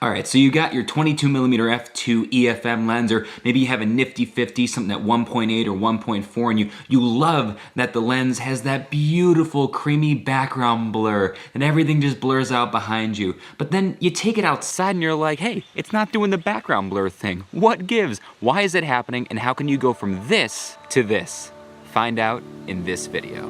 All right, so you got your 22mm f2 EFM lens, or maybe you have a nifty 50, something at 1.8 or 1.4, and you love that the lens has that beautiful creamy background blur, and everything just blurs out behind you. But then you take it outside and you're like, hey, it's not doing the background blur thing. What gives? Why is it happening? And how can you go from this to this? Find out in this video.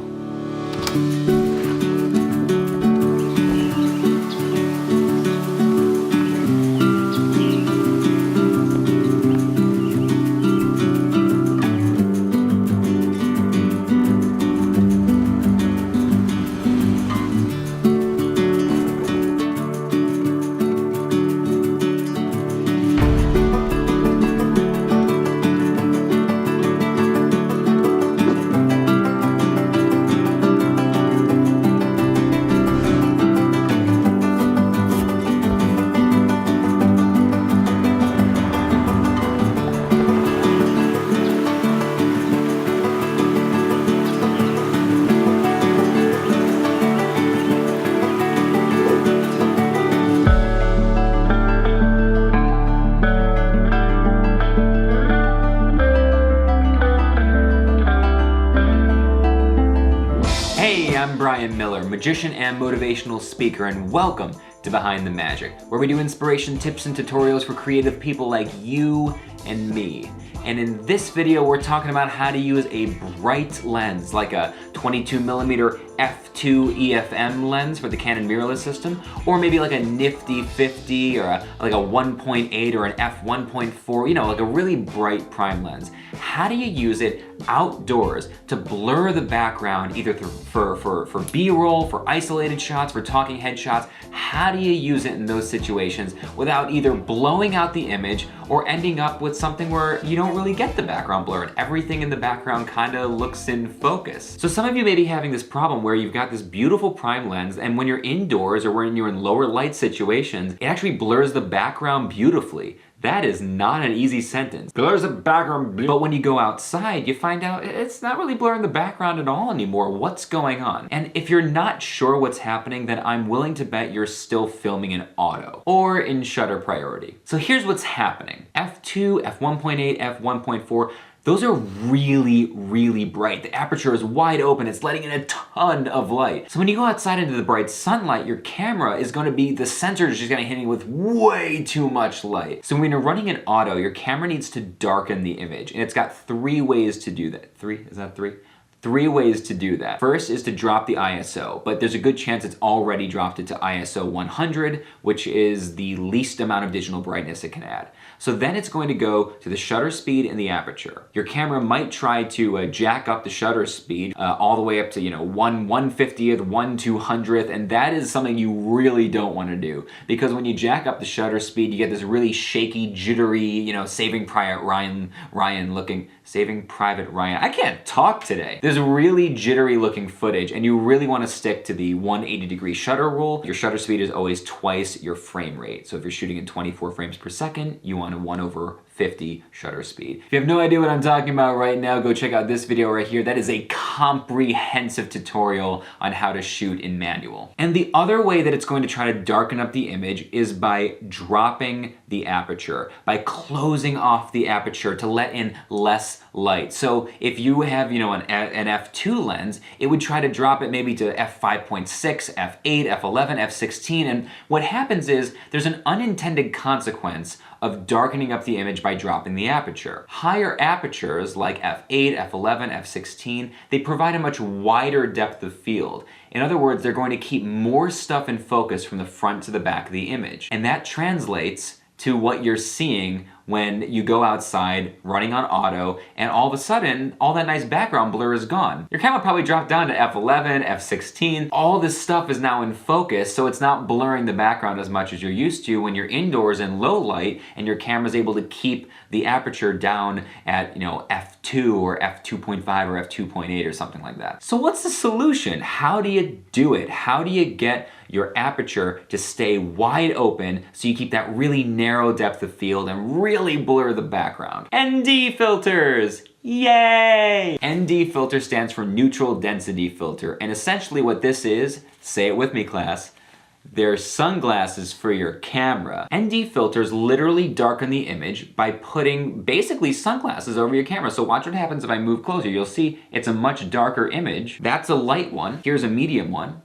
I'm Miller, magician and motivational speaker, and welcome to Behind the Magic, where we do inspiration tips and tutorials for creative people like you and me. And in this video, we're talking about how to use a bright lens, like a 22mm f2 EFM lens for the Canon mirrorless system, or maybe like a nifty 50 or like a 1.8 or an f1.4, you know, like a really bright prime lens. How do you use it outdoors to blur the background, either for B-roll, for isolated shots, for talking head shots? How do you use it in those situations without either blowing out the image or ending up with something where you don't really get the background blur and everything in the background kind of looks in focus? So some of you may be having this problem where you've got this beautiful prime lens, and when you're indoors or when you're in lower light situations, it actually blurs the background beautifully. That is not an easy sentence. Blurs the background. But when you go outside, you find out it's not really blurring the background at all anymore. What's going on? And if you're not sure what's happening, then I'm willing to bet you're still filming in auto or in shutter priority. So here's what's happening. f2, f1.8, f1.4, those are really, really bright. The aperture is wide open. It's letting in a ton of light. So when you go outside into the bright sunlight, your camera is going to be, the sensor is just going to hit you with way too much light. So when you're running in auto, your camera needs to darken the image. And it's got three ways to do that. Three ways to do that. First is to drop the ISO, but there's a good chance it's already dropped it to ISO 100, which is the least amount of digital brightness it can add. So then it's going to go to the shutter speed and the aperture. Your camera might try to jack up the shutter speed all the way up to 1/150th, 1/200th, and that is something you really don't want to do, because when you jack up the shutter speed, you get this really shaky, jittery, Saving Private Ryan looking. Saving Private Ryan. I can't talk today. There's really jittery looking footage, and you really want to stick to the 180-degree shutter rule. Your shutter speed is always twice your frame rate. So if you're shooting in 24 frames per second, you want a 1/50 shutter speed. If you have no idea what I'm talking about right now, go check out this video right here. That is a comprehensive tutorial on how to shoot in manual. And the other way that it's going to try to darken up the image is by dropping the aperture, by closing off the aperture to let in less light. So if you have, an f2 lens, it would try to drop it maybe to f5.6, f8, f11, f16, and what happens is there's an unintended consequence of darkening up the image by dropping the aperture. Higher apertures like f8, f11, f16, they provide a much wider depth of field. In other words, they're going to keep more stuff in focus from the front to the back of the image. And that translates to what you're seeing when you go outside running on auto, and all of a sudden, all that nice background blur is gone. Your camera probably dropped down to f11, f16. All this stuff is now in focus, so it's not blurring the background as much as you're used to when you're indoors in low light and your camera's able to keep the aperture down at, f2 or f2.5 or f2.8 or something like that. So what's the solution? How do you do it? How do you get your aperture to stay wide open so you keep that really narrow depth of field and really blur the background? ND filters! Yay! ND filter stands for neutral density filter, and essentially what this is, say it with me class, They're sunglasses for your camera. ND filters literally darken the image by putting basically sunglasses over your camera. So watch what happens if I move closer. You'll see it's a much darker image. That's a light one. Here's a medium one.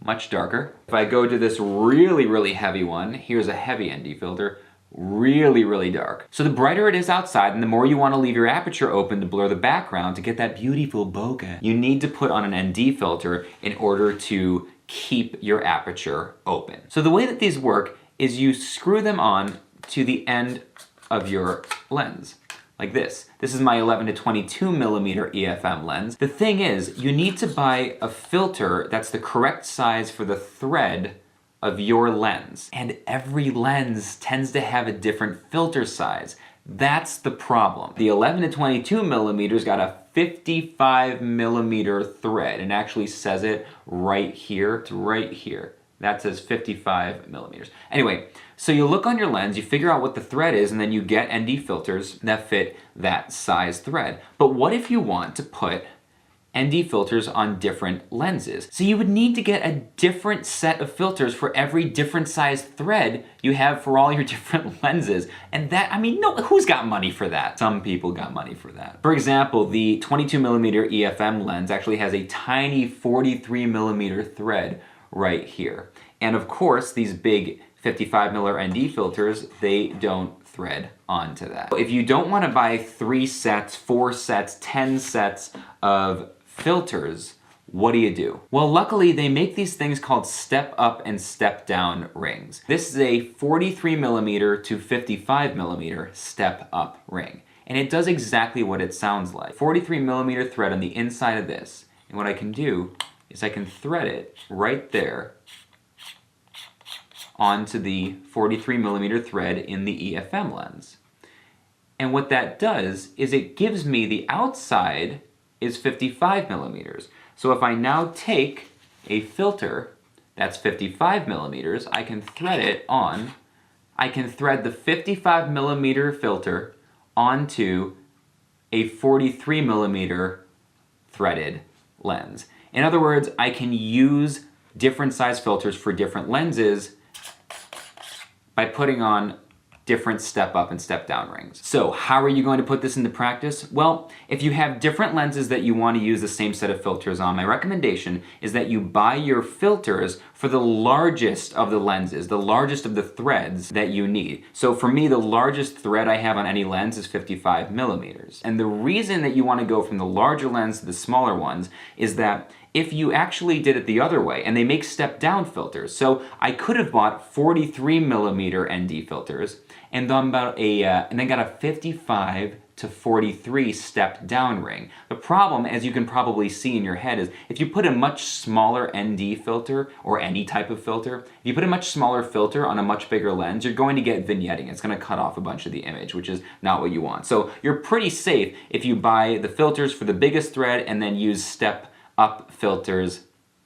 Much darker. If I go to this really, really heavy one, here's a heavy ND filter. Really, really dark. So the brighter it is outside and the more you want to leave your aperture open to blur the background to get that beautiful bokeh, you need to put on an ND filter in order to keep your aperture open. So the way that these work is you screw them on to the end of your lens, like this. This is my 11 to 22 millimeter EFM lens. The thing is, you need to buy a filter that's the correct size for the thread of your lens. And every lens tends to have a different filter size. That's the problem. The 11 to 22 millimeters got a 55 millimeter thread, and actually says it right here. It's right here. That says 55 millimeters. Anyway, so you look on your lens, you figure out what the thread is, and then you get ND filters that fit that size thread. But what if you want to put ND filters on different lenses? So you would need to get a different set of filters for every different size thread you have for all your different lenses. And that, I mean, no, who's got money for that? Some people got money for that. For example, the 22 millimeter EFM lens actually has a tiny 43 millimeter thread right here. And of course, these big 55 millimeter ND filters, they don't thread onto that. If you don't want to buy 3 sets, 4 sets, 10 sets of filters, what do? Well, luckily they make these things called step up and step down rings. This is a 43 millimeter to 55 millimeter step up ring. And it does exactly what it sounds like. 43 millimeter thread on the inside of this. And what I can do is I can thread it right there onto the 43 millimeter thread in the EFM lens. And what that does is it gives me the outside is 55 millimeters. So if I now take a filter that's 55 millimeters, I can thread it on, I can thread the 55 millimeter filter onto a 43 millimeter threaded lens. In other words, I can use different size filters for different lenses by putting on different step up and step down rings. So how are you going to put this into practice? Well, if you have different lenses that you want to use the same set of filters on, my recommendation is that you buy your filters for the largest of the lenses, the largest of the threads that you need. So for me, the largest thread I have on any lens is 55 millimeters. And the reason that you want to go from the larger lens to the smaller ones is that if you actually did it the other way, and they make step down filters. So I could have bought 43 millimeter ND filters and then got a 55 to 43 step down ring. The problem, as you can probably see in your head, is if you put a much smaller ND filter, or any type of filter, if you put a much smaller filter on a much bigger lens, you're going to get vignetting. It's going to cut off a bunch of the image, which is not what you want. So you're pretty safe if you buy the filters for the biggest thread and then use step up filters,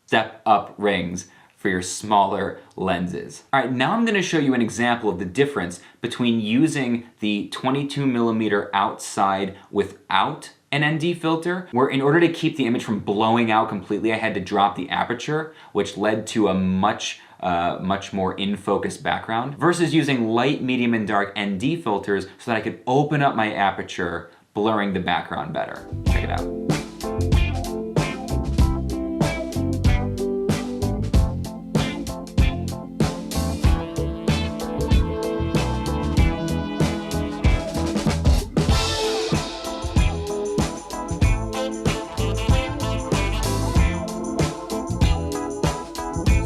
step up rings for your smaller lenses. All right, now I'm gonna show you an example of the difference between using the 22 millimeter outside without an ND filter, where in order to keep the image from blowing out completely, I had to drop the aperture, which led to a much more in focus background, versus using light, medium, and dark ND filters so that I could open up my aperture, blurring the background better. Check it out.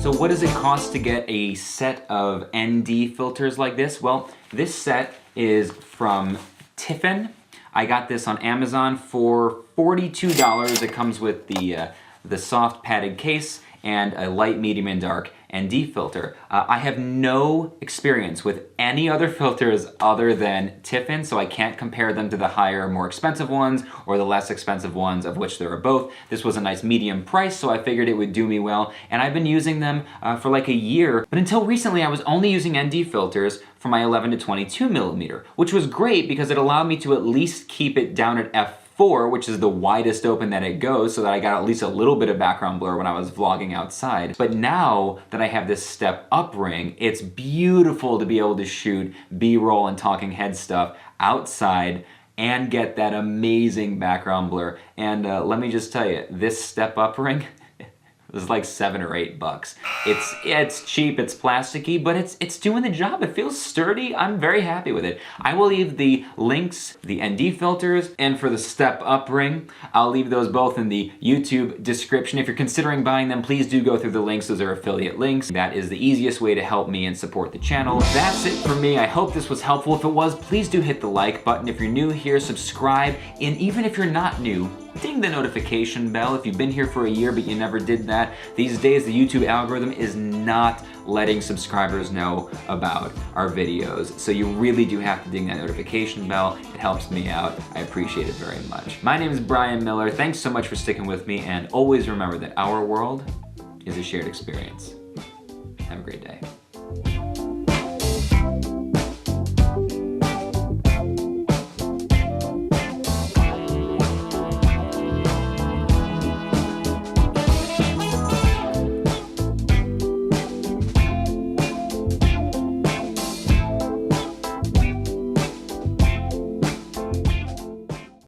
So what does it cost to get a set of ND filters like this? Well, this set is from Tiffen. I got this on Amazon for $42. It comes with the soft padded case and a light, medium, and dark ND filter. I have no experience with any other filters other than Tiffen, so I can't compare them to the higher, more expensive ones or the less expensive ones, of which there are both. This was a nice medium price, so I figured it would do me well, and I've been using them for like a year. But until recently, I was only using ND filters for my 11 to 22 millimeter, which was great because it allowed me to at least keep it down at 4, which is the widest open that it goes, so that I got at least a little bit of background blur when I was vlogging outside. But now that I have this step up ring, it's beautiful to be able to shoot B-roll and talking head stuff outside and get that amazing background blur. And let me just tell you, this step up ring, it's like $7 or $8. It's cheap, it's plasticky, but it's doing the job. It feels sturdy. I'm very happy with it. I will leave the links, the ND filters, and for the step up ring, I'll leave those both in the YouTube description. If you're considering buying them, please do go through the links. Those are affiliate links. That is the easiest way to help me and support the channel. That's it for me. I hope this was helpful. If it was, please do hit the like button. If you're new here, subscribe. And even if you're not new, ding the notification bell. If you've been here for a year but you never did that, these days the YouTube algorithm is not letting subscribers know about our videos. So you really do have to ding that notification bell. It helps me out. I appreciate it very much. My name is Brian Miller. Thanks so much for sticking with me, and always remember that our world is a shared experience. Have a great day.